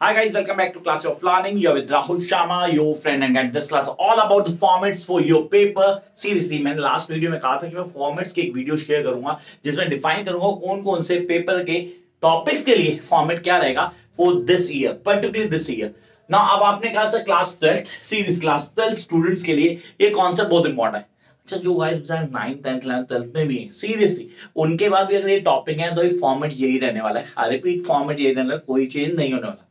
Hi guys, welcome back to Class of Learning. You're with Rahul Sharma, your friend, and get this class all about the formats for your paper. Seriously, मैंने last video में कहा था कि मैं formats की एक video share करूंगा जिसमें डिफाइन करूंगा कौन कौन से पेपर के टॉपिक्स के लिए फॉर्मेट क्या रहेगा for this year, particularly this year ना। अब आपने कहा sir class 12 series class 12 students के लिए ये कॉन्सेप्ट बहुत इंपॉर्टेंट है। अच्छा, जो गाइस बेचारे 9th 10th 11th 12th में भी है, सीरियसली उनके बाद भी अगर ये टॉपिक है तो ये फॉर्मेट यही रहने वाला है। आई रिपीट, फॉर्मेट यही रहने वाला है, कोई चेंज नहीं होने वाला।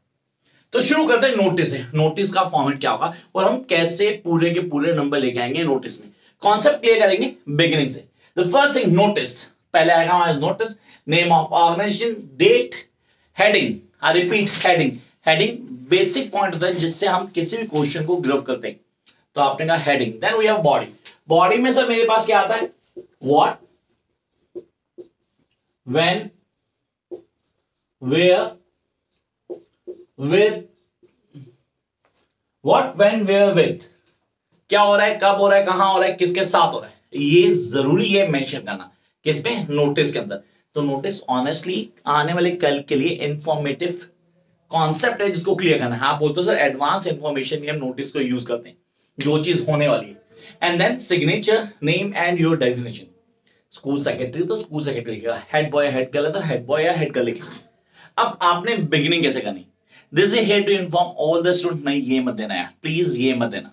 तो शुरू करते हैं नोटिस से। नोटिस का फॉर्मेट क्या होगा और हम कैसे पूरे के पूरे नंबर लेके आएंगे नोटिस में। कॉन्सेप्ट क्लियर करेंगे बिगिनिंग से। The first thing, notice. पहले आएगा हमारा notice, name of organisation, date, heading. I repeat, heading. Heading basic point होता है जिससे हम किसी भी क्वेश्चन को ग्रुप करते हैं। तो आपने कहा heading. Then we have body. Body में सर मेरे पास क्या आता है? What, when, where, with. What, when, where, with. क्या हो रहा है, कब हो रहा है, कहां हो रहा है, किसके साथ हो रहा है, ये जरूरी है मेंशन करना। किसमें? नोटिस के अंदर। तो नोटिस ऑनेस्टली आने वाले कल के लिए इंफॉर्मेटिव कॉन्सेप्ट है जिसको क्लियर करना है। आप बोलते हो सर एडवांस इंफॉर्मेशन के हम नोटिस को यूज करते हैं जो चीज होने वाली है। And then signature, name and your designation. School secretary तो स्कूल सेक्रेटरी लिखेगा, हेड बॉय हेड गर्ल है तो हेड बॉय या हेड गर्ल लिखेगा। अब आपने बिगिनिंग कैसे करनी? This is here to inform all the student. नहीं, ये मत देना यार, प्लीज ये मत देना।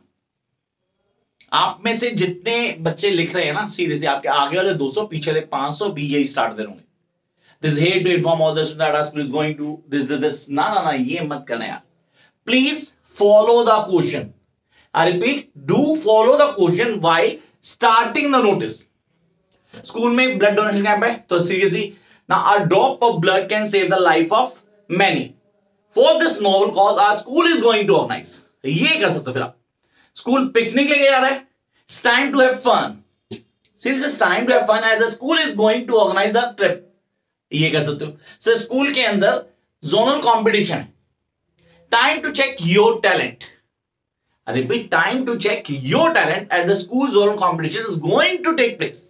आप में से जितने बच्चे लिख रहे हैं ना, सीरियसली आपके आगे वाले 200 पीछे वाले 500 भी यही स्टार्ट दे रहे होंगे। This here to inform all the student that our school is going to this. ना ना ना, ये मत करना यार। Please follow the question. I repeat, do follow the question while starting the notice. School में ब्लड डोनेशन कैंप है तो सीरियसली ना, a drop of blood can save the life of many. For this noble cause our school is going to organize. ये कर सकते हो। फिर आप स्कूल पिकनिक लेके जा रहा है, it's time to have fun. Seriously, it's time to have fun as the school is going to organize a trip. ये कर सकते हो। सर स्कूल के अंदर जोनल कॉम्पिटिशन है, time to check your talent. I repeat, time to check your talent at the school zonal competition is going to take place.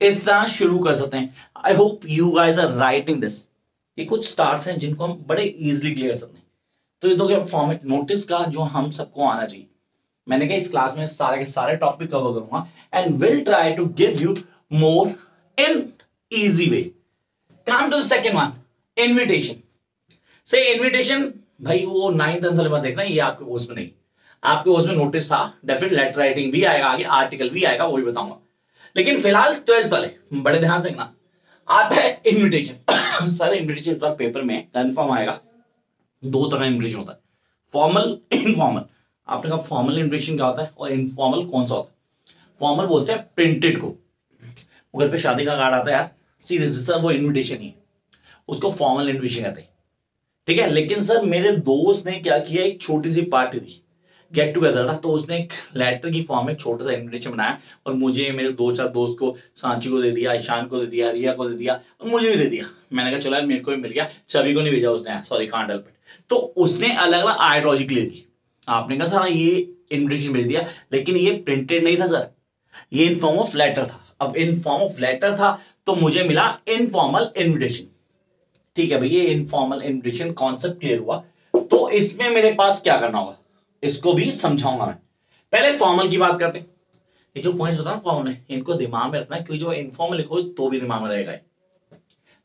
इस तरह शुरू कर सकते हैं। I hope you guys are writing this. ये कुछ starts हैं जिनको हम बड़े इजीली क्लियर कर सकते हैं। तो ये दो फॉर्मेट नोटिस का जो हम सबको आना चाहिए। मैंने कहा इस क्लास में सारे के सारे टॉपिक कवर करूंगा and will try to give you more in easy way. Come to the second one, invitation. से इनविटेशन भाई वो 9th 10th वाले मत देखना, ये आपके कोर्स में नहीं। आपके उसमें नोटिस था, डेफिनेट लेटर राइटिंग भी आएगा, आगे आर्टिकल भी आएगा, वही बताऊंगा। लेकिन फिलहाल 12th वाले बड़े ध्यान से देखना। आता है इनविटेशन। सर इनविटेशन इस बार पेपर में कंफर्म आएगा। दो तरह का इनविटेशन होता है, फॉर्मल, इनफॉर्मल। आपने कहा फॉर्मल इनविटेशन क्या होता है और इनफॉर्मल कौन सा होता है? फॉर्मल बोलते हैं प्रिंटेड को, घर पे शादी का कार्ड आता है यार, सीरियसली सर वो इन्विटेशन ही है, उसको फॉर्मल इन्विटेशन कहते हैं। ठीक है, लेकिन सर मेरे दोस्त ने क्या किया, एक छोटी सी पार्टी दी, गेट टुगेदर था, तो उसने एक लेटर की फॉर्म में छोटा सा इन्विटेशन बनाया और मुझे, मेरे 2-4 दोस्त को, सांची को दे दिया, ईशान को दे दिया, रिया को दे दिया और मुझे भी दे दिया। मैंने कहा चलो यार मेरे को भी मिल गया, सभी को नहीं भेजा उसने, सॉरी कांट हेल्प इट। तो उसने अलग अलग आइडियोलॉजी ले दी। आपने कहा सर ये इन्विटेशन भेज दिया, लेकिन ये प्रिंटेड नहीं था सर, ये इन फॉर्म ऑफ लेटर था। अब इन फॉर्म ऑफ लेटर था तो मुझे मिला इनफॉर्मल इन्विटेशन। ठीक है भैया, इनफॉर्मल इन्विटेशन कॉन्सेप्ट क्लियर हुआ। तो इसमें मेरे पास क्या करना होगा इसको भी समझाऊंगा मैं। पहले फॉर्मल की बात करते हैं। ये जो पॉइंट्स बता फॉर्मल है इनको दिमाग में रखना है, क्योंकि जो इनफॉर्मल लिखो तो भी दिमाग में रहेगा।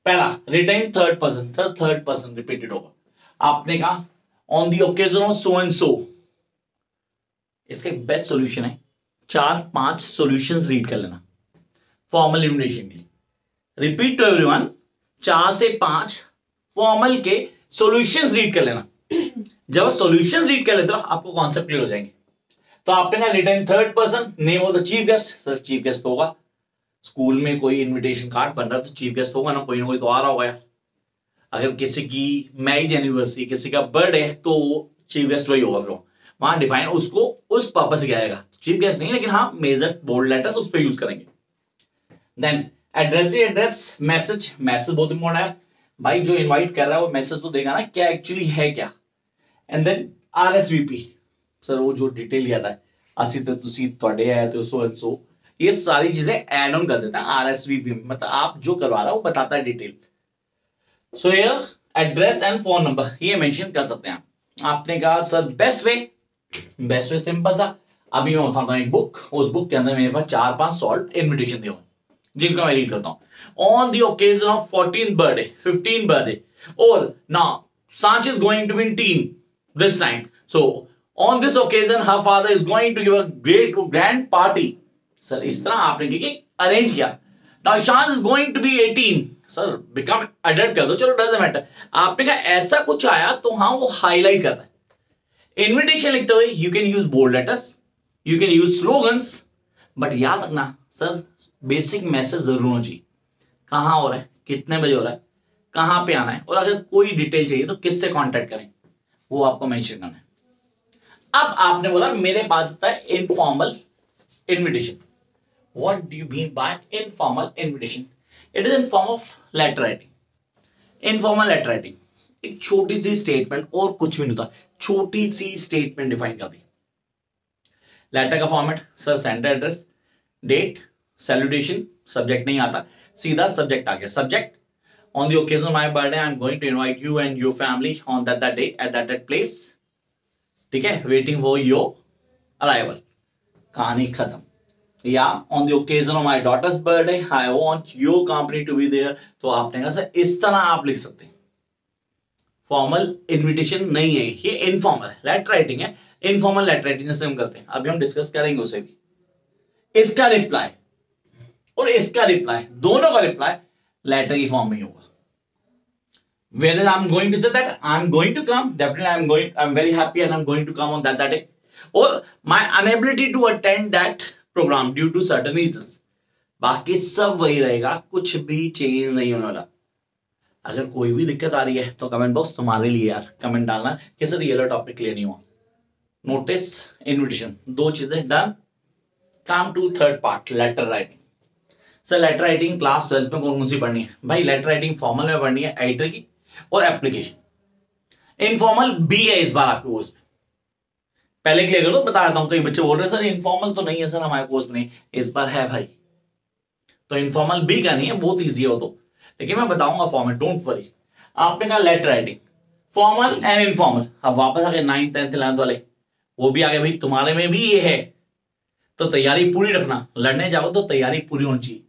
पहला, written third person. Sir third person repeated होगा। आपने कहा on the occasion of so and so. इसका एक बेस्ट सॉल्यूशन है, 4-5 सॉल्यूशंस रीड कर लेना फॉर्मल इन्विटेशन के लिए। रिपीट टू एवरीवन, 4 से 5 फॉर्मल के सॉल्यूशंस रीड कर लेना। जब सॉल्यूशन रीड कर लेते हो आपको कॉन्सेप्ट क्लियर हो जाएंगे। तो आपने कहा return third person, name of the chief guest. Sir chief guest होगा, स्कूल में कोई इनविटेशन कार्ड बन रहा है तो चीफ गेस्ट होगा ना कोई तो आ रहा होगा यार। अगर किसी की मैरिज एनिवर्सरी, किसी का बर्थडे है तो चीफ गेस्ट वही होगा। फिर वहां डिफाइन उसको उस पर्पज से आएगा, चीफ गेस्ट नहीं, लेकिन हाँ मेजर बोल्ड लेटर्स उस पर यूज करेंगे। Then address, message. मैसेज बहुत इंपॉर्टेंट है भाई, जो इन्वाइट कर रहा है वो मैसेज तो देगा ना क्या एक्चुअली है क्या। एंड देन RSVP, सर वो जो डिटेल दिया था, असी तो तुसी थोड़े है तो सो एंड सो, ये सारी चीजें ऐड ऑन कर देता है RSVP में, मतलब आप जो करवा रहा है वो बताता है detail. So here address and phone number ये मेंशन कर सकते हैं। आपने कहा सर बेस्ट वे सिंपल सा, अभी मैं बताता हूँ एक बुक, उस बुक के अंदर मेरे पास 4-5 सॉल्ट इन्विटेशन दिए हुए जिनका मैं रीड करता हूँ। On the occasion of 14th birthday, 15th birthday, और now Sanch is going to be in teen this time. So on this occasion, her father is going to give a great grand party. Sir इस तरह आपने arrange किया। Now Sanch is going to be 18. Sir become adult कर दो, चलो doesn't matter. आपने कहा ऐसा कुछ आया तो हाँ वो हाईलाइट करता है। इन्विटेशन लिखते हुए you can use bold letters, you can use slogans, but याद रखना सर बेसिक मैसेज जरूर होना चाहिए। कहाँ हो रहा है, कितने बजे हो रहा है, कहां पे आना है, और अगर कोई डिटेल चाहिए तो किससे कांटेक्ट करें, वो आपको मेंशन करना है। अब आपने बोला मेरे पास था informal invitation. What do you mean by informal invitation? It is in form of letter writing. Informal letter writing एक छोटी सी स्टेटमेंट और कुछ भी नहीं था, छोटी सी स्टेटमेंट डिफाइन कर दी। लेटर का format sir sender address, date, salutation, subject नहीं आता, सीधा सब्जेक्ट आ गया। Subject on the occasion of my birthday I'm going to invite you and your family on that day at that place, ठीक है, waiting for your arrival, कहानी खत्म। या on the occasion of my daughter's birthday I want your company to be there, तो आपने कहा sir इस तरह आप लिख सकते हैं। फॉर्मल इन्विटेशन नहीं है ये, इनफॉर्मल लेटर राइटिंग है। इनफॉर्मल लेटर राइटिंग जैसे हम करते हैं, अभी हम डिस्कस करेंगे उसे भी। इसका रिप्लाई और इसका रिप्लाई, दोनों का रिप्लाई लेटर की फॉर्म में ही होगा। Whereas I'm going to say that I'm going to come, definitely I'm very happy and I'm going to come on that day, or my inability to attend that program due to certain reasons, बाकी सब वही रहेगा, कुछ भी change नहीं होने वाला। अगर कोई भी दिक्कत आ रही है तो कमेंट बॉक्स तुम्हारे लिए यार, कमेंट डालना कि सर ये वाला टॉपिक क्लियर नहीं हुआ। नोटिस इन्विटेशन, दो चीजें done. Come to third part, letter writing. Sir letter writing class 12th में कौन सी पढ़नी है? भाई लेटर राइटिंग फॉर्मल में पढ़नी है, एडिटर की और एप्लीकेशन। इनफॉर्मल भी है इस बार आपके कोर्स में, पहले क्लियर कर दो, बता देता हूं। कई बच्चे बोल रहे हैं सर इनफॉर्मल तो नहीं है सर हमारे कोर्स में, नहीं, इस बार है भाई। तो इनफॉर्मल भी करनी है, बहुत ईजी हो तो, लेकिन मैं बताऊंगा फॉर्मेट, डोंट वरी। आपने कहा letter writing formal and informal. अब वापस आ गए 9th 10th 11th वाले, वो भी आ गए भाई, तुम्हारे में भी ये है तो तैयारी पूरी रखना। लड़ने जाओ तो तैयारी पूरी होनी चाहिए।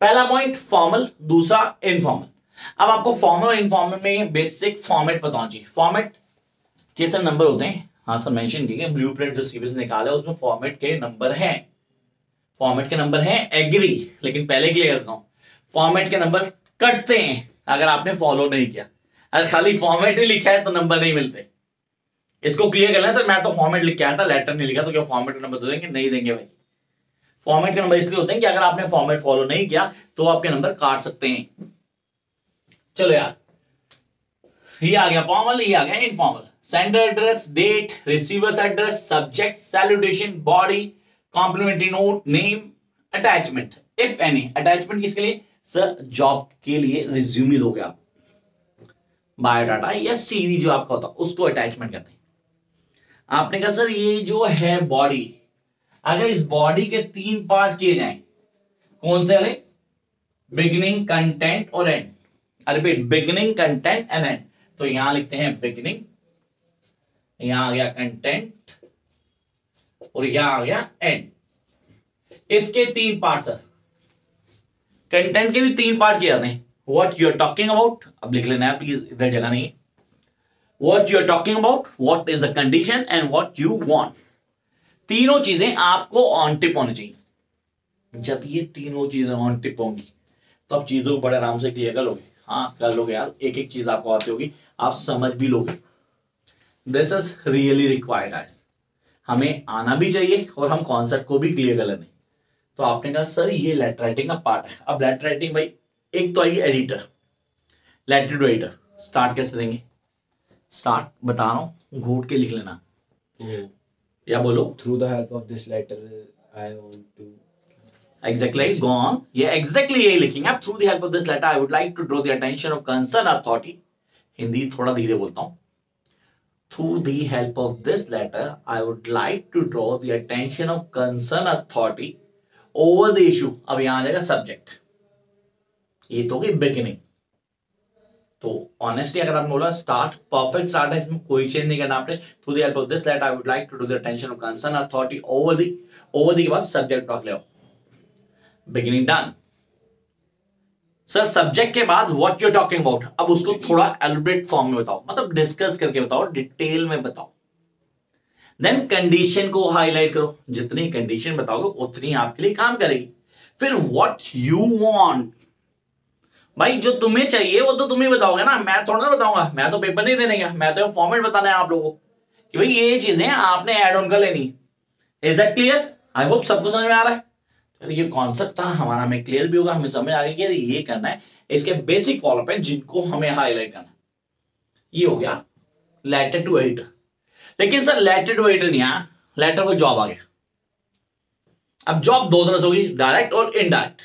पहला पॉइंट फॉर्मल, दूसरा इनफॉर्मल। अब आपको फॉर्मल और इनफॉर्मल में बेसिक फॉर्मेट बताना चाहिए। फॉर्मेट के सर नंबर होते हैं, हाँ सर मेंशन किए गए, ब्लूप्रिंट जो सीबीएसई निकाला है उसमें फॉर्मेट के नंबर हैं। फॉर्मेट के नंबर हैं, एग्री, लेकिन पहले क्लियर करता हूं, फॉर्मेट के नंबर कटते हैं अगर आपने फॉलो नहीं किया। अगर खाली फॉर्मेट ही लिखा है तो नंबर नहीं मिलते। इसको क्लियर करना है सर, मैं तो फॉर्मेट लिख के आया था, लेटर नहीं लिखा, तो क्या फॉर्मेट के नंबर तो देंगे? नहीं देंगे भाई। फॉर्मेट के नंबर इसलिए होते हैं कि अगर आपने फॉर्मेट फॉलो नहीं किया तो आपके नंबर काट सकते हैं। चलो यार, ये आ गया फॉर्मल, ये आ गया informal. Sender address, date, receiver's address, subject, salutation, body, complimentary note, name, attachment if any. Attachment किसके लिए? सर जॉब के लिए रिज्यूमे दोगे आप, बायोडाटा या सीवी जो आपका होता है उसको अटैचमेंट कहते हैं। आपने कहा सर ये जो है बॉडी, अगर इस बॉडी के 3 पार्ट किए जाएं, कौन से वाले? बिगिनिंग, कंटेंट और and. Repeat, beginning, content and and. तो यहां लिखते हैं बिगिनिंग, यहां आ गया कंटेंट और यहां आ गया एंड। इसके 3 पार्ट सर, कंटेंट के भी 3 पार्ट किए जाते हैं। What you are talking about, अब लिख लेना है प्लीज, इधर जगह नहीं है। What you are talking about, what is the condition and what you want. तीनों चीजें आपको ऑन टिप होनी चाहिए। जब ये तीनों चीजें ऑन टिप होंगी तो आप चीजों को बड़े आराम से क्लियर कर लोगे। हाँ कर लोगे यार, एक एक चीज आपको आती होगी, आप समझ भी लोगे। This is really required guys, हमें आना भी चाहिए और हम कॉन्सेप्ट को भी क्लियर कर लेंगे। तो आपने कहा सर ये लेटर राइटिंग का पार्ट है। अब लेटर राइटिंग भाई, एक तो आएगी editor, letter to editor. Start कैसे देंगे? स्टार्ट बता रहा हूँ, घूट के लिख लेना। या बोलो, through the help of this letter I want to, exactly go on, yeah exactly यही लिखेंगे आप। through the help of this letter I would like to draw the attention of concerned authority, Hindi थोड़ा धीरे बोलता हूँ। through the help of this letter I would like to draw the attention of concerned authority over the issue। अब यहां आ जाएगा subject, ये तो होगी बिगिनिंग, तो ऑनेस्टली अगर आपने बोला स्टार्ट, परफेक्ट स्टार्ट है, इसमें कोई चेंज नहीं करना आपने. Through the help of this letter I would like to do the attention of concern authority over the के बाद सब्जेक्ट टॉक ले आओ. Beginning done. सर सब्जेक्ट के बाद व्हाट यू टॉकिंग अबाउट, अब उसको थोड़ा एलिब्रेट फॉर्म में बताओ, मतलब डिस्कस करके बताओ, डिटेल में बताओ. देन कंडीशन को हाईलाइट करो, जितनी कंडीशन बताओगे उतनी आपके लिए काम करेगी. फिर व्हाट यू वांट, भाई जो तुम्हें चाहिए वो तो तुम ही बताओगे ना, मैं थोड़ा ना बताऊंगा, मैं तो पेपर नहीं देने गया, मैं तो फॉर्मेट बताना है आप लोगों को कि भाई ये चीजें आपने ऐड ऑन कर लेनी. Is that clear? I hope सबको समझ में आ रहा है. तो ये कॉन्सेप्ट था हमारा, हमें क्लियर भी होगा, हमें समझ आ गया कि ये करना है, इसके बेसिक फॉलोअप है जिनको हमें हाईलाइट करना. ये हो गया लेटर टू एडिटर. लेकिन सर लेटर टू एडिटर नहीं आया, लेटर को जॉब आ गया. अब जॉब दो तरह से होगी, डायरेक्ट और इनडायरेक्ट.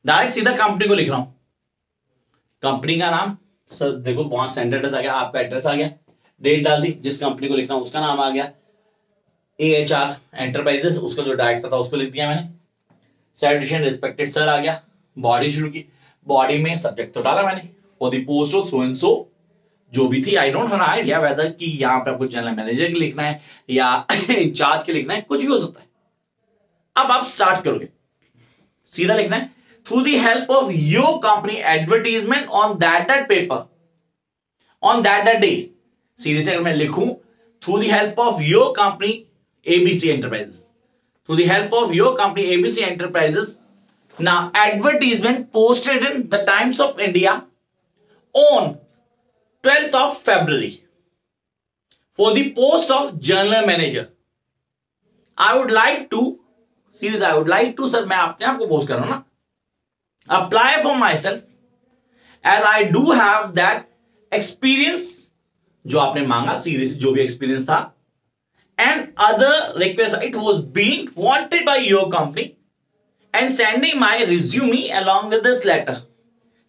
डायरेक्ट सीधा कंपनी को लिख रहा हूं, कंपनी का नाम, सर देखो बहुत सेंटर एड्रेस आ गया, आपका एड्रेस आ गया, डेट डाल दी, जिस कंपनी को लिखना उसका नाम आ गया, AHR एंटरप्राइजेस, उसका जो डायरेक्टर था उसको लिख दिया मैंने, सैल्यूटेशन रिस्पेक्टेड सर आ गया, बॉडी शुरू की, बॉडी में सब्जेक्ट तो डाला मैंने, for the post of so and सो जो भी थी. I don't have idea weather कि यहाँ पे आपको जनरल मैनेजर के लिखना है या इंचार्ज के लिखना है, कुछ भी हो सकता है. अब आप स्टार्ट करोगे, सीधा लिखना है through the help of your company advertisement on that paper on that day. सीधे से अगर मैं लिखूं through the help of your company ABC enterprises, through the help of your company ABC Enterprises, now advertisement posted in the Times of India on 12th of February for the post of general manager. I would like to, serious I would like to, sir मैं अपने आप को post कर रहा हूं ना, apply for myself as I do have that experience, जो आपने मांगा सीरियस जो भी एक्सपीरियंस था, and other requisite was being wanted by your company and sending my resume along with this letter.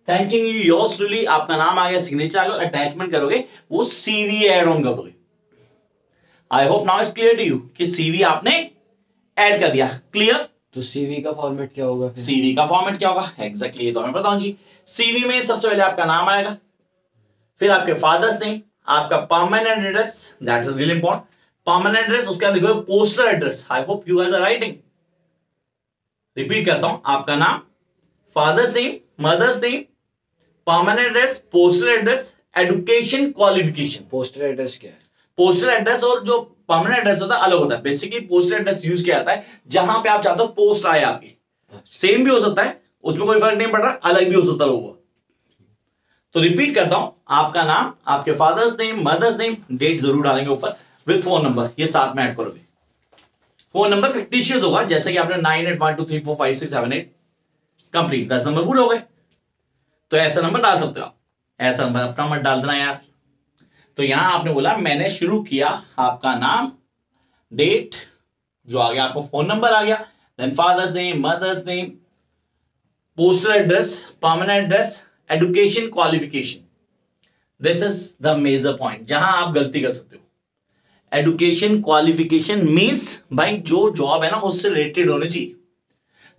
Thanking you yours truly. आपका नाम आ गया, signature आ गया, अटैचमेंट करोगे, वो CV ऐड ऑन कर दोगे. I hope now it's clear to you कि CV आपने ऐड कर दिया. क्लियर? तो CV का फॉर्मेट क्या होगा? CV का फॉर्मेट क्या होगा एग्जैक्टली ये तो मैं बताऊं जी. CV में सबसे पहले आपका नाम आएगा, फिर आपके फादर्स नेम, आपका permanent address, that is really important, permanent address, उसके बाद लिखो postal address. I hope you guys are writing. Repeat करता हूं, आपका नाम, father's name, mother's name, permanent address, postal address, education qualification. Postal address क्या है? पोस्टल एड्रेस और जो परमानेंट एड्रेस होता है अलग होता है. बेसिकली पोस्टल एड्रेस यूज किया जाता है जहां पे आप चाहते हो पोस्ट आए आपकी. सेम भी हो सकता है, उसमें कोई फर्क नहीं पड़ रहा, अलग भी हो सकता है लोगों. तो रिपीट करता हूं, आपका नाम, आपके father's name, mother's name, date जरूर डालेंगे ऊपर, विद फोन नंबर, ये साथ में ऐड करोगे. फोन नंबर फिक्टिशियस होगा, जैसे कि आपने 9812345678 कंप्लीट 10 नंबर पूरे हो गए, तो ऐसा नंबर डाल सकते हो आप. ऐसा नंबर अपना मत डाल देना यार. तो यहां आपने बोला मैंने शुरू किया, आपका नाम, डेट जो आ गया, आपको फोन नंबर आ गया, then father's name, mother's name, postal address, permanent address, education qualification. This is the major point जहां आप गलती कर सकते हो. एजुकेशन क्वालिफिकेशन मीन्स भाई जो जॉब है ना उससे रिलेटेड होनी चाहिए.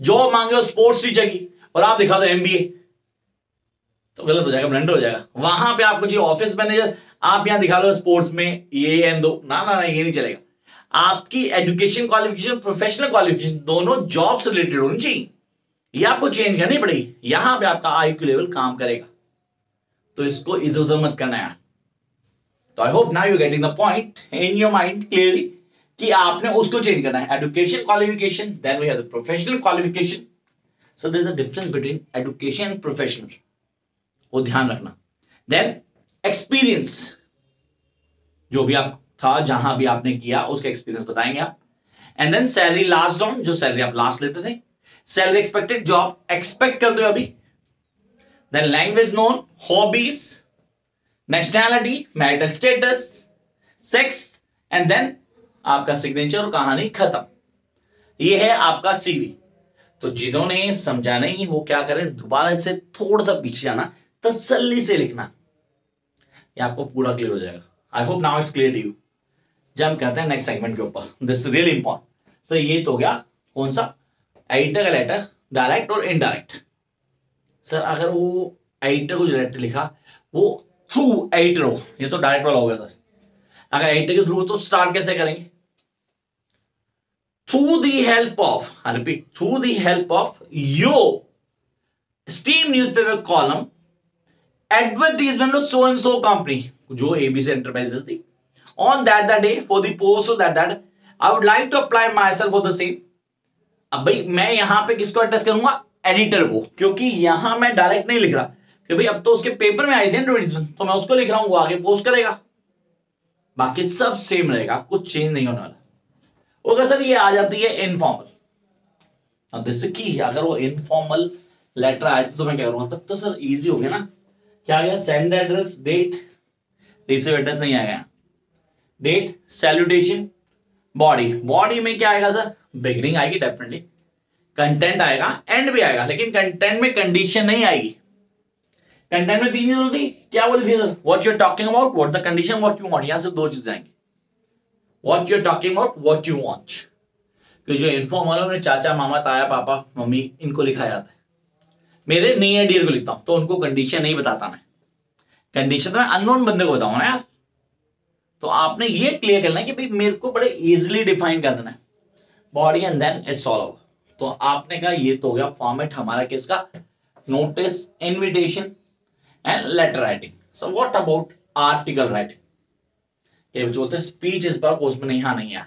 जॉब मांगे हो स्पोर्ट्स टीचर की और आप दिखा दो MBA, तो गलत हो जाएगा, ब्लंडर हो जाएगा. वहां पे आपको चाहिए ऑफिस मैनेजर, आप यहां दिखा लो स्पोर्ट्स में ये एन दो, ना ना ना ये नहीं चलेगा. आपकी एजुकेशन क्वालिफिकेशन, प्रोफेशनल क्वालिफिकेशन दोनों जॉब से रिलेटेड होनी चाहिए. ये आपको चेंज करनी पड़ेगी. यहां पे आपका IQ लेवल काम करेगा, तो इसको इधर उधर मत करना है. तो I hope now you getting the point in your mind clearly कि आपने उसको चेंज करना है. Education qualification, then we have the professional qualification. So there is a difference between education and professional, वो ध्यान रखना. देन एक्सपीरियंस, जो भी आप था जहां भी आपने किया उसका एक्सपीरियंस बताएंगे आप. And then salary last down, जो सैलरी आप लास्ट लेते थे, सैलरी एक्सपेक्टेड, जॉब एक्सपेक्ट करते हो अभी. Then language known, hobbies, nationality, marital status, sex, and then आपका सिग्नेचर और कहानी खत्म. ये है आपका CV. तो जिन्होंने समझा नहीं वो क्या करें, दोबारा से थोड़ा सा पीछे जाना, तसल्ली से लिखना, ये आपको पूरा क्लियर हो जाएगा. I hope now it's clear to you. जब कहते हैं नेक्स्ट सेगमेंट के ऊपर, दिस रियली इंपॉर्टेंट. सर ये तो हो गया कौन सा, एडिटर का लेटर, डायरेक्ट और इनडायरेक्ट. सर अगर वो एडिटर को जो लेटर लिखा वो थ्रू एडिटर हो, ये तो डायरेक्ट वाला हो गया सर। अगर एडिटर के थ्रू तो स्टार्ट कैसे करेंगे? Through the help of, I repeat, through the help of your steam newspaper column advertisement of so and so company, जो ABC Enterprises थी, on that day for the post so that I would like to apply myself for the same। अब भाई मैं यहां पे किसको address करूंगा? Editor को, क्योंकि यहां मैं डायरेक्ट नहीं लिख रहा कि भाई अब तो उसके पेपर में आई थी एडवर्टीजमेंट, तो मैं उसको लिख रहा हूं, वो आगे पोस्ट करेगा, बाकी सब सेम रहेगा, कुछ चेंज नहीं होने वाला। ओके सर, ये आ जाती है इनफॉर्मल। अब जैसे कि अगर वो इनफॉर्मल लेटर आए तो मैं क्या करूंगा? तब तो सर इजी हो गया ना। क्या आ गया? Send address, date, receive address नहीं आएगा, डेट, सैल्यूटेशन, बॉडी। बॉडी में क्या आएगा सर? बिगिनिंग आएगी डेफिनेटली, कंटेंट आएगा, एंड भी आएगा, लेकिन कंटेंट में कंडीशन नहीं आएगी। कंटेंट में तीन चीजें होती, क्या बोली थी sir? What you are talking about, what the condition, what you want. यहां से दो चीजें आएंगी, what you are talking about, what you want. कि जो इन्फॉर्मल है, चाचा, मामा, ताया, पापा, मम्मी, इनको लिखा जाता है। मेरे नियर डियर को लिखता हूं तो उनको कंडीशन नहीं बताता मैं, कंडीशन मैं अननोन बंदे को बताऊंगा ना यार। तो आपने ये क्लियर करना है कि भाई मेरे को बड़े इजीली डिफाइन कर देना है body and then it's all over. तो आपने कहा ये तो हो गया फॉर्मेट हमारा किसका? Notice, invitation and later writing. So what about article writing? ये जो होता है स्पीच, इस बार कोर्स में नहीं, हाँ नहीं है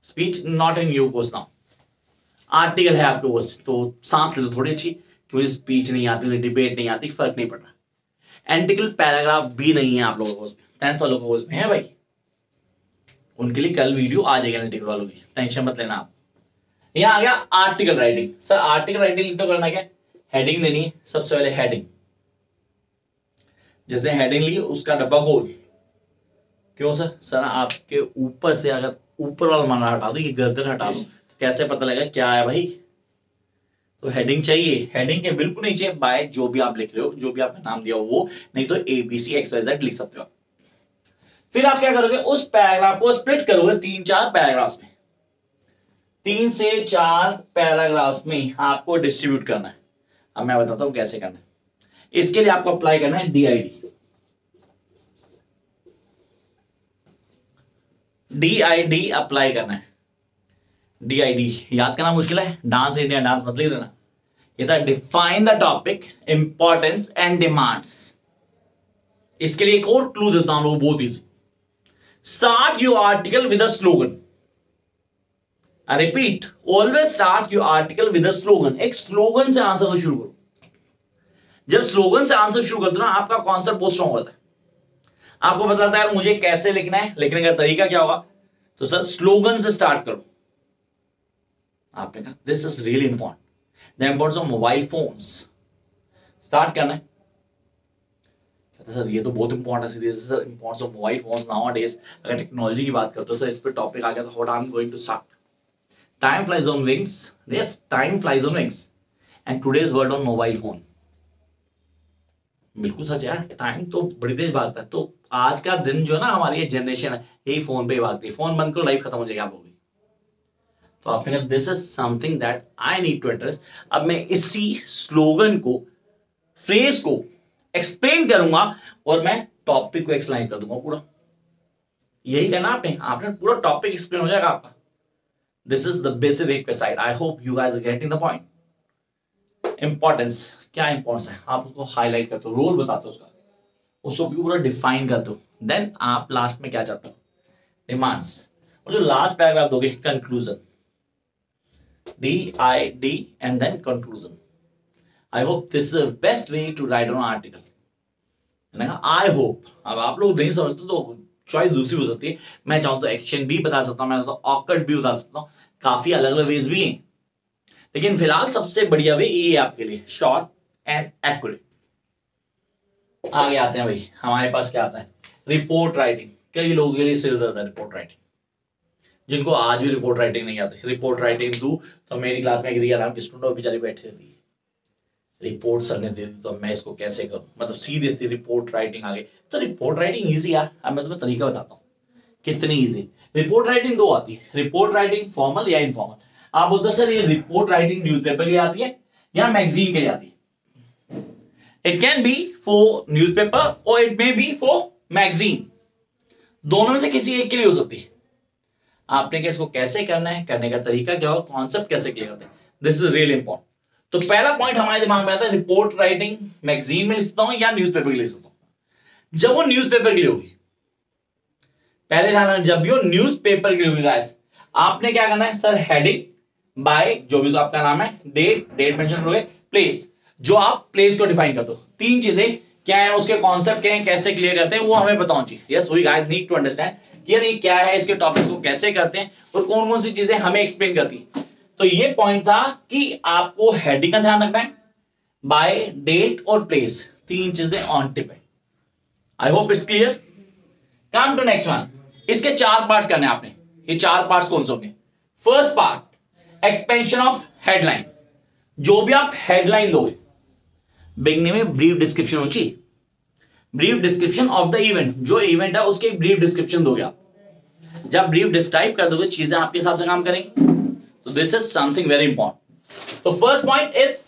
speech, not in you course now. Article है आपके कोर्स, तो सांस ले लो थोड़ी अच्छी, क्योंकि स्पीच नहीं आती, डिबेट नहीं आती, फर्क नहीं पड़ रहा। एंटिकल पैराग्राफ भी नहीं है आप लोगों को, 10th वालों को उसमें है भाई, उनके लिए कल वीडियो आ जाएगा एंटिकल वालों की, टेंशन मत लेना आप। यहां आ गया article writing. Sir article writing तो करना क्या? हेडिंग देनी है सबसे पहले, हेडिंग। जिसने हेडिंग ली उसका डब्बा गोल। क्यों सर? सर आपके ऊपर से अगर ऊपर वाला माना हटा दो, ये गर्दन हटा दो, तो कैसे पता लगेगा क्या है भाई? तो हेडिंग चाहिए, हेडिंग के बिल्कुल नहीं चाहिए बाय जो भी आप लिख रहे हो, जो भी आपने नाम दिया हो वो, नहीं तो ABC XYZ लिख सकते हो। फिर आप क्या करोगे? उस पैराग्राफ को स्प्लिट करोगे 3-4 पैराग्राफ्स में, 3 से 4 पैराग्राफ्स में आपको डिस्ट्रीब्यूट करना है। अब मैं बताता हूं कैसे करना है। इसके लिए आपको अप्लाई करना है DID। DID अप्लाई करना है। DID याद करना मुश्किल है, डांस इंडिया डांस मत लिख देना। ये था define the topic, importance and demands. इसके लिए एक और क्लू देता हूं लोगों, बहुत easy. Start your article with a slogan. I repeat, always start your article with a slogan. एक स्लोगन से आंसर को शुरू करो। जब स्लोगन से आंसर शुरू करते हो ना, आपका कॉन्सेप्ट बहुत स्ट्रॉन्ग होता है। आपको पता चलता है यार मुझे कैसे लिखना है, लिखने का तरीका क्या होगा। तो सर स्लोगन से स्टार्ट करो। आपने कहा this is really important, the importance of mobile phones. Start करना है, कहते सर ये तो बहुत इंपॉर्टेंट है, sir importance of mobile phones now days. अगर टेक्नोलॉजी की बात करते हो सर, इस पर टॉपिक आ गया तो what I am going to start. Time flies on wings, yes time flies on wings, and today's word on mobile phone. बिल्कुल सच है, टाइम तो बड़ी तेज भागता है। तो आज का दिन जो है ना, हमारी ये जनरेशन है, यही फोन पे ही भागती है। फोन बंद करो, लाइफ खत्म हो जाएगी आप लोगों की। तो आपने कहा this is something that I need to address. अब मैं इसी स्लोगन को, फ्रेज को एक्सप्लेन करूंगा और मैं टॉपिक को एक्सप्लेन कर दूंगा पूरा। यही करना आपने पूरा टॉपिक एक्सप्लेन हो जाएगा आपका। This is the basic request. I hope you guys are getting the point. Importance, क्या इंपॉर्टेंस है आप उसको हाईलाइट करते हो, रोल बताते हो उसको पूरा डिफाइन करते हो। देन आप लास्ट में क्या चाहते हो? डिमांड्स। और जो लास्ट पैराग्राफ दोगे, conclusion, DID and then conclusion. I hope this is the best way to write on article. I hope. अब आप लोग नहीं समझते तो चॉइस दूसरी हो सकती है। मैं चाहूँ तो एक्शन भी बता सकता हूँ, मैं तो ऑकवर्ड भी बता सकता हूँ, काफी अलग अलग वेज भी हैं, लेकिन फिलहाल सबसे बढ़िया वे ये है आपके लिए, शॉर्ट एंड एक्यूरेट। आगे आते हैं भाई, हमारे पास क्या आता है? Report writing. कई लोगों के लिए सिर दर्द है रिपोर्ट राइटिंग, जिनको आज भी रिपोर्ट राइटिंग नहीं आती। रिपोर्ट राइटिंग दू तो मेरी क्लास में एक रिया नाम की स्टूडेंट बेचारी बैठी रहती है, रिपोर्ट सर ने दे दी तो मैं इसको कैसे करूं। मतलब सीरियसली रिपोर्ट राइटिंग आ गई। तो रिपोर्ट राइटिंग ईजी यार। अब मैं तुम्हें तरीका बताता हूँ कितनी ईजी। रिपोर्ट राइटिंग दो आती है, रिपोर्ट राइटिंग फॉर्मल या इनफॉर्मल। आप बोलते सर ये रिपोर्ट राइटिंग न्यूज़पेपर के लिए आती है या मैगजीन के लिए आती है? It can be for newspaper और it may be for magazine, दोनों में से किसी एक के लिए हो सकती है। आपने क्या इसको कैसे करना है, करने का तरीका क्या हो, कॉन्सेप्ट कैसे क्लियर करते हैं, दिस इज रियली इंपॉर्टेंट। तो पहला पॉइंट हमारे दिमाग में आता है रिपोर्ट राइटिंग मैगजीन में लिखता हूं या न्यूज़पेपर के लिए लिखता हूं। जब वो न्यूज़पेपर के लिए होगी, पहले ध्यान रखना, जब भी वो न्यूज़पेपर के लिए होगी गाइस, आपने क्या करना है सर, हेडिंग बाय जो भी आपका नाम है, डेट मेंशन करोगे, प्लेस जो आप प्लेस को डिफाइन कर दो। तीन चीजें क्या है, उसके कॉन्सेप्ट क्या है, कैसे क्लियर करते हैं वो हमें बताओ चाहिए। Yes we guys need to understand कि यार ये क्या है, इसके टॉपिक को कैसे करते हैं और कौन कौन सी चीजें हमें एक्सप्लेन करती है। तो ये पॉइंट था कि आपको हेडिंग का ध्यान रखना है, बाय डेट और प्लेस, तीन चीजें ऑन टिप है। I hope it's clear. Come to next one, इसके चार पार्ट्स करने आपने। ये चार पार्ट्स कौन से होंगे? First part expansion of headline, जो भी आप हेडलाइन दोगे बिगनिंग में ब्रीफ डिस्क्रिप्शन होनी चाहिए, brief description of the event, जो इवेंट है उसके ब्रीफ डिस्क्रिप्शन दोगे आप। जब ब्रीफ डिस्क्राइब कर दोगे चीजें आपके हिसाब से काम करेंगी। तो this is something very important. तो first point is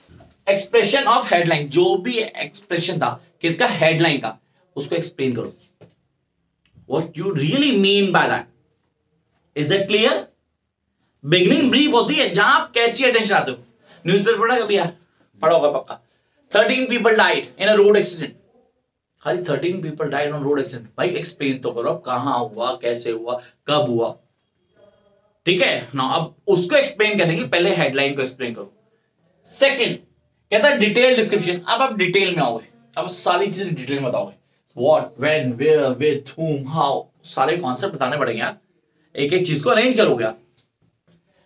expression of headline, जो भी एक्सप्रेशन था किसका, हेडलाइन का, उसको एक्सप्लेन करो। What you really mean by that, is it clear? Beginning brief होती है जहां आप कैची अटेंशन आते हो। न्यूज़पेपर पढ़ा कभी यार, पढ़ा होगा पक्का। 13 people died in a road accident, खाली 13 people died on road accident। भाई एक्सप्लेन तो करो, कहां हुआ, कैसे हुआ, कब हुआ, ठीक है ना। अब उसको एक्सप्लेन करने के लिए पहले हेडलाइन को एक्सप्लेन करो। सेकंड कहता है डिटेल डिस्क्रिप्शन, अब आप डिटेल में आओगे, अब सारी चीजें डिटेल में बताओगे, what, when, where, with, whom, how, सारे कॉन्सेप्ट बताने पड़ेंगे यार, एक एक चीज को अरेंज करोगे आप।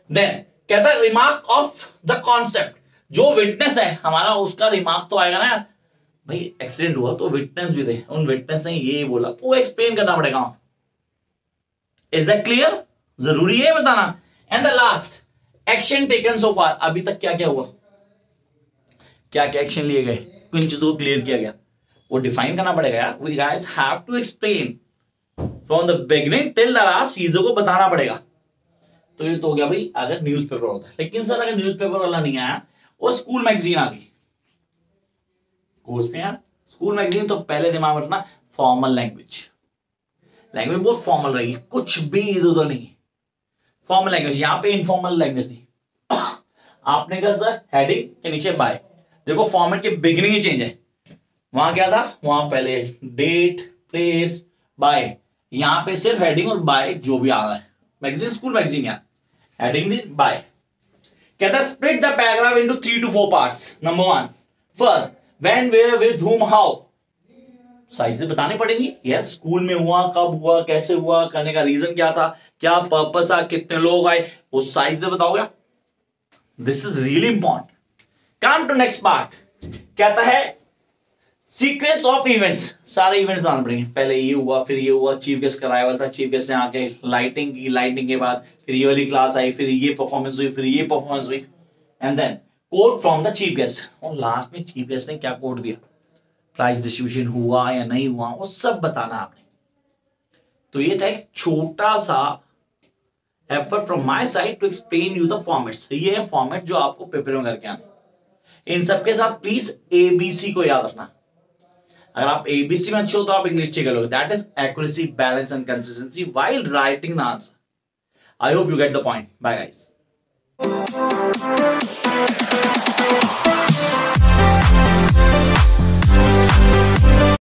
देन कहता है रिमार्क ऑफ द कॉन्सेप्ट, जो विटनेस है हमारा उसका रिमार्क तो आएगा ना यार, भाई एक्सीडेंट हुआ तो विटनेस भी दे, उन विटनेस ने ये बोला तो वो एक्सप्लेन करना पड़ेगा। Is that clear? जरूरी है बताना। And the last action taken so far, अभी तक क्या क्या हुआ, क्या क्या एक्शन लिए गए, किन चीजों को क्लियर किया गया, वो डिफाइन करना पड़ेगा यार। We guys have to explain from the beginning till the last, चीजों को बताना पड़ेगा। तो ये तो हो गया भाई अगर न्यूज़पेपर होता है। लेकिन सर अगर न्यूज़पेपर वाला नहीं आया और स्कूल मैगजीन आ गई कोर्स में यार, स्कूल मैगजीन, तो पहले दिमाग में रखना फॉर्मल लैंग्वेज, लैंग्वेज बहुत फॉर्मल रहेगी, कुछ भी इधर उधर नहीं, फॉर्मल लैंग्वेज। यहां पे इनफॉर्मल लैंग्वेज थी। आपने कहा सर हेडिंग के नीचे बाय, देखो फॉर्मेट की बिगिनिंग ही चेंज है। वहां क्या था, वहां पहले डेट, प्लेस, बाय, यहां पे सिर्फ हेडिंग और बाय जो भी आ रहा है। मैगजीन, स्कूल मैगजीन, यार हेडिंग भी बाय। कहता है split the paragraph into 3 to 4 parts. Number 1 first when, where, with, whom, how, सारी चीजें बतानी पड़ेगी। यस, स्कूल में हुआ, कब हुआ, कैसे हुआ, करने का रीजन क्या था, क्या पर्पस था, कितने लोग आए, वो सारी चीजें बताओगे। This is really important. Come to next part, कहता है सीक्वेंस ऑफ इवेंट्स, सारे इवेंट्स बताने पड़ेंगे। पहले ये हुआ, फिर ये हुआ, चीफ गेस्ट का अराइवल था, चीफ गेस्ट ने आके लाइटिंग की, लाइटिंग के बाद फिर ये वाली क्लास आई, फिर ये परफॉर्मेंस हुई, फिर ये परफॉर्मेंस हुई, and then quote from the chief guest, और लास्ट में चीफ गेस्ट ने क्या कोट दिया, प्राइज डिस्ट्रीब्यूशन हुआ या नहीं हुआ, वो सब बताना आपने। तो ये था एक छोटा सा effort from my side to explain you the formats. ये है फॉर्मेट जो आपको पेपर में करके आना। इन सबके साथ प्लीज ABC को याद रखना। अगर आप ABC में अच्छे हो तो आप इंग्लिश ठीक करोगे। That is accuracy, balance and consistency while writing the answer. I hope you get the point. Bye guys.